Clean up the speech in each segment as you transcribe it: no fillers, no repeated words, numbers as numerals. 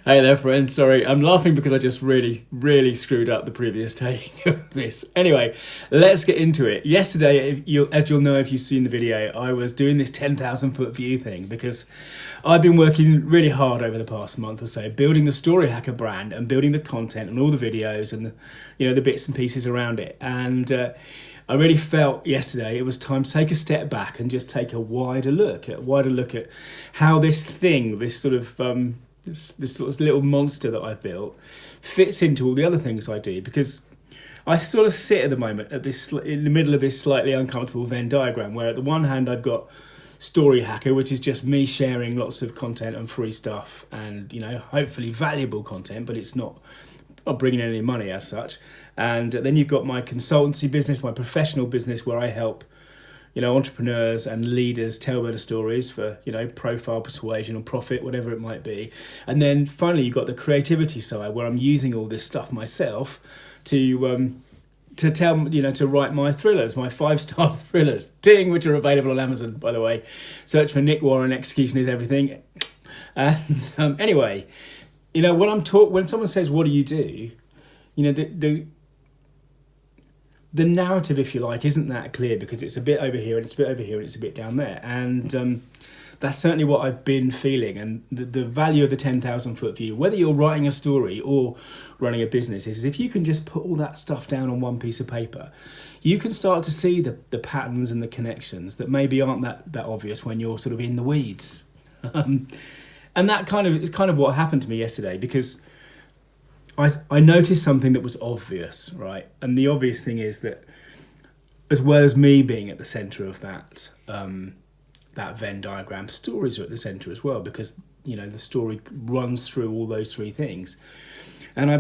Hey there, friend. Sorry, I'm laughing because I just really screwed up the previous taking of this. Anyway, let's get into it. Yesterday, as you'll know if you've seen the video, I was doing this 10,000 foot view thing because I've been working really hard over the past month or so, building the Story Hacker brand and building the content and all the videos and the bits and pieces around it. And I really felt yesterday it was time to take a step back and just take a wider look at how this thing, this sort of this sort of little monster that I've built, fits into all the other things I do. Because I sort of sit at the moment in the middle of this slightly uncomfortable Venn diagram, where at the one hand I've got Story Hacker, which is just me sharing lots of content and free stuff, and hopefully valuable content, but it's not bringing in any money as such. And then you've got my consultancy business, my professional business, where I help entrepreneurs and leaders tell better stories for profile, persuasion, or profit, whatever it might be. And then finally you've got the creativity side, where I'm using all this stuff myself to to write my thrillers, my 5-star thrillers, ding, which are available on Amazon, by the way. Search for Nick Warren, Execution is Everything. And anyway, when someone says, what do you do? The narrative, if you like, isn't that clear, because it's a bit over here and it's a bit over here and it's a bit down there. And that's certainly what I've been feeling. And the value of the 10,000 foot view, whether you're writing a story or running a business, is if you can just put all that stuff down on one piece of paper, you can start to see the patterns and the connections that maybe aren't that obvious when you're sort of in the weeds. And that is kind of what happened to me yesterday, because I noticed something that was obvious, right? And the obvious thing is that, as well as me being at the centre of that Venn diagram, stories are at the centre as well, because the story runs through all those three things. And I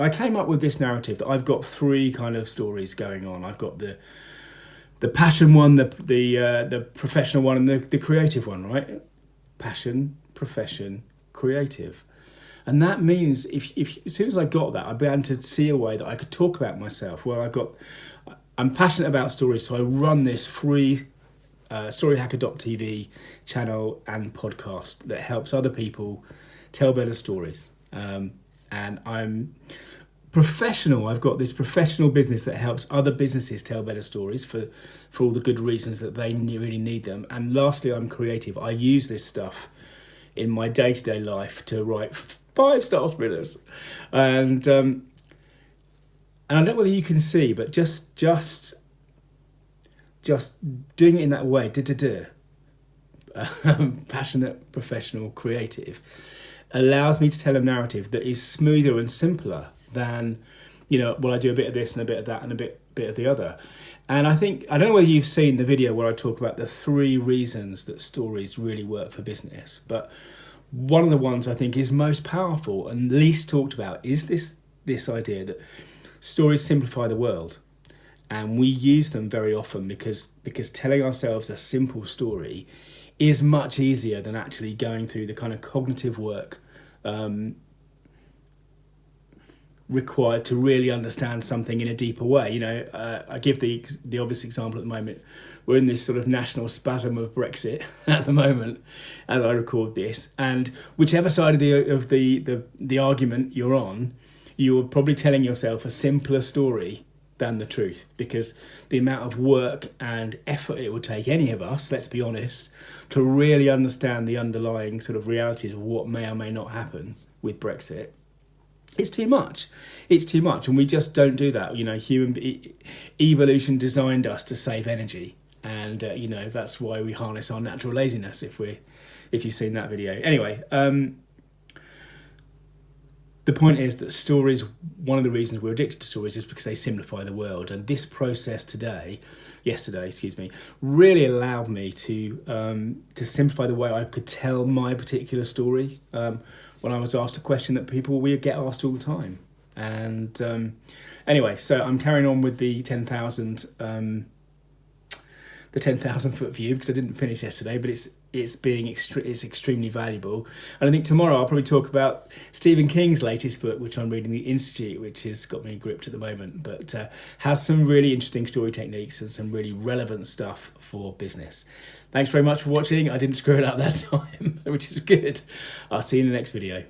came up with this narrative that I've got three kind of stories going on. I've got the passion one, the professional one, and the creative one, right? Passion, profession, creative. And that means if as soon as I got that, I began to see a way that I could talk about myself. I'm passionate about stories, so I run this free storyhacker.tv channel and podcast that helps other people tell better stories. And I'm professional. I've got this professional business that helps other businesses tell better stories for all the good reasons that they really need them. And lastly, I'm creative. I use this stuff in my day-to-day life to write 5-star thrillers. And I don't know whether you can see, but just doing it in that way, passionate, professional, creative, allows me to tell a narrative that is smoother and simpler than, I do a bit of this and a bit of that and a bit of the other. And I don't know whether you've seen the video where I talk about the 3 reasons that stories really work for business, but one of the ones I think is most powerful and least talked about is this idea that stories simplify the world. And we use them very often because telling ourselves a simple story is much easier than actually going through the kind of cognitive work required to really understand something in a deeper way. I give the obvious example at the moment. We're in this sort of national spasm of Brexit at the moment as I record this, and whichever side of the argument you're on, you're probably telling yourself a simpler story than the truth, because the amount of work and effort it would take any of us, let's be honest, to really understand the underlying sort of realities of what may or may not happen with Brexit. It's too much. And we just don't do that. Evolution designed us to save energy, and that's why we harness our natural laziness. If you've seen that video, anyway. The point is that stories, one of the reasons we're addicted to stories is because they simplify the world. And this process yesterday, really allowed me to simplify the way I could tell my particular story when I was asked a question that we get asked all the time. And anyway, so I'm carrying on with the 10,000 the 10,000 foot view because I didn't finish yesterday, but it's extremely valuable. And I think tomorrow I'll probably talk about Stephen King's latest book, which I'm reading, The Institute, which has got me gripped at the moment, but has some really interesting story techniques and some really relevant stuff for business. Thanks very much for watching. I didn't screw it up that time, which is good. I'll see you in the next video.